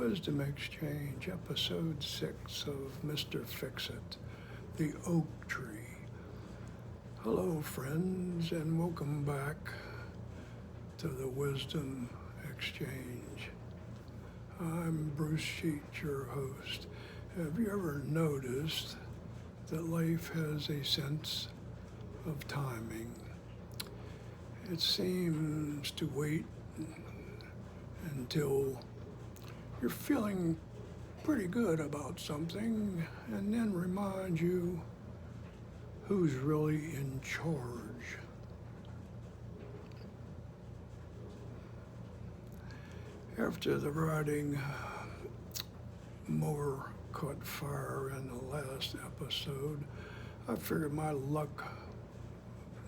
Wisdom Exchange, Episode 6 of Mr. Fixit, the Oak Tree. Hello, friends, and welcome back to the Wisdom Exchange. I'm Bruce Sheet, your host. Have you ever noticed that life has a sense of timing? It seems to wait until you're feeling pretty good about something and then remind you who's really in charge. After the riding mower caught fire in the last episode, I figured my luck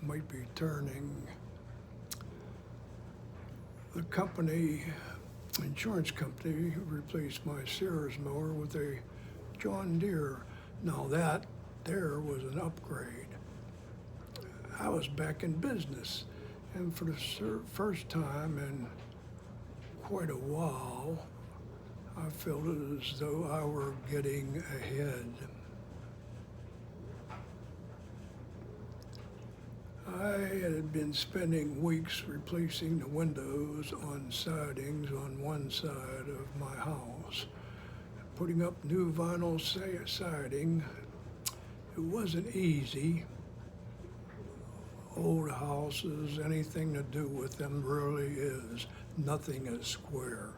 might be turning. The insurance company replaced my Sears mower with a John Deere. Now that there was an upgrade. I was back in business, and for the first time in quite a while, I felt as though I were getting ahead. I had been spending weeks replacing the windows on sidings on one side of my house, putting up new vinyl siding. It wasn't easy. Old houses, anything to do with them really is. Nothing is square.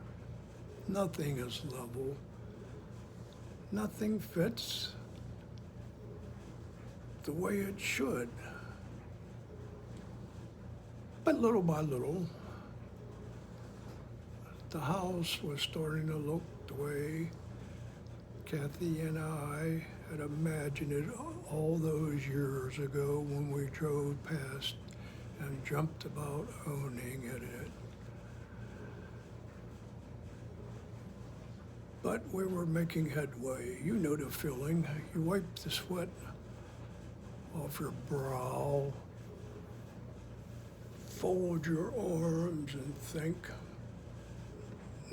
Nothing is level. Nothing fits the way it should. But little by little, the house was starting to look the way Kathy and I had imagined it all those years ago when we drove past and dreamt about owning it. But we were making headway. You know the feeling. You wipe the sweat off your brow, fold your arms and think,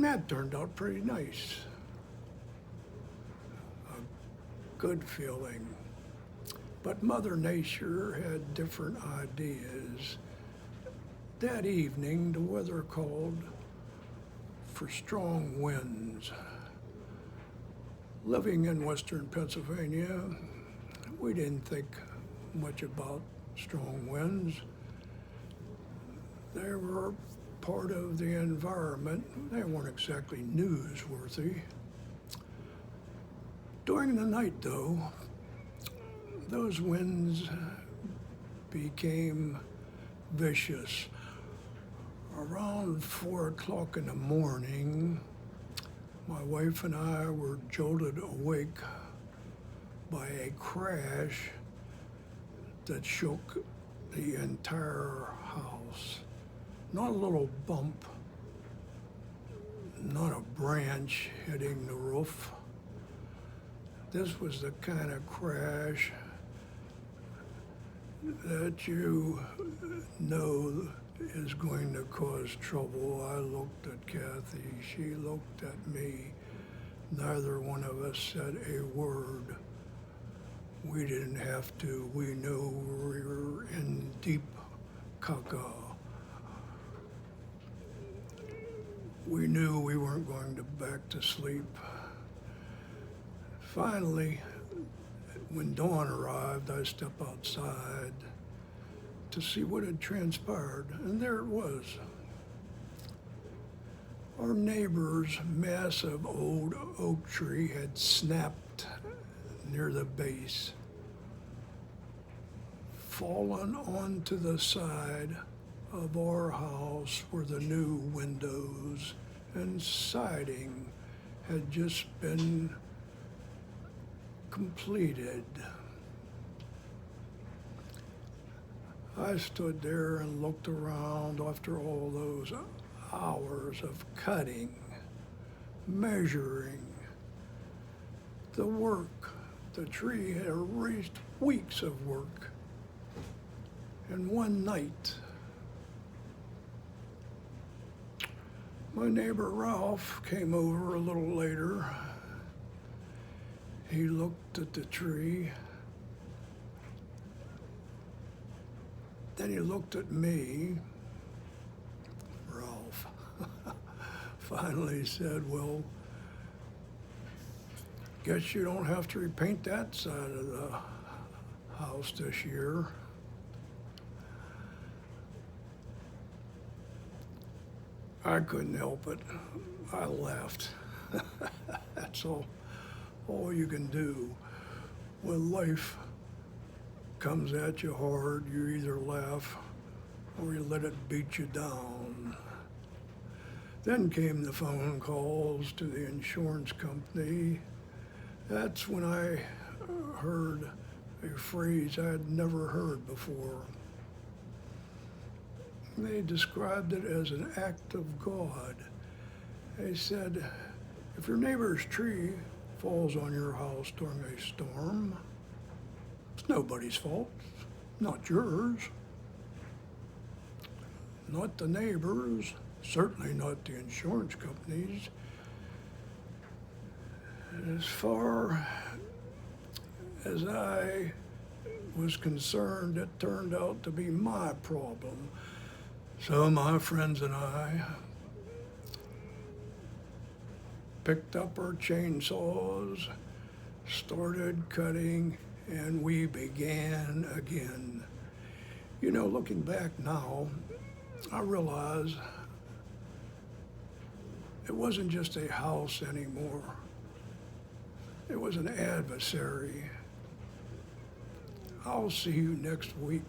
that turned out pretty nice. A good feeling. But Mother Nature had different ideas. That evening, the weather called for strong winds. Living in western Pennsylvania, we didn't think much about strong winds. They were part of the environment. They weren't exactly newsworthy. During the night, though, those winds became vicious. Around 4 o'clock in the morning, my wife and I were jolted awake by a crash that shook the entire house. Not a little bump, not a branch hitting the roof. This was the kind of crash that you know is going to cause trouble. I looked at Kathy, she looked at me. Neither one of us said a word. We didn't have to. We knew we were in deep caca. We knew we weren't going back to sleep. Finally, when dawn arrived, I stepped outside to see what had transpired, and there it was. Our neighbor's massive old oak tree had snapped near the base, fallen onto the side of our house where the new windows and siding had just been completed. I stood there and looked around after all those hours of cutting, measuring, the work. The tree had erased weeks of work in one night. My neighbor Ralph came over a little later. He looked at the tree. Then he looked at me. Ralph finally said, "Well, guess you don't have to repaint that side of the house this year." I couldn't help it. I laughed. That's all you can do. When life comes at you hard, you either laugh or you let it beat you down. Then came the phone calls to the insurance company. That's when I heard a phrase I had never heard before. They described it as an act of God. They said, if your neighbor's tree falls on your house during a storm, it's nobody's fault, not yours, not the neighbor's, certainly not the insurance company's. As far as I was concerned, it turned out to be my problem. So my friends and I picked up our chainsaws, started cutting, and we began again. You know, looking back now, I realize it wasn't just a house anymore. It was an adversary. I'll see you next week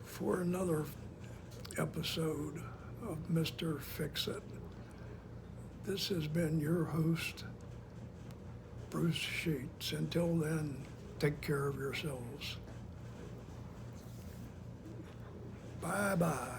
for another episode of Mr. Fixit. This has been your host, Bruce Sheets. Until then, take care of yourselves. Bye-bye.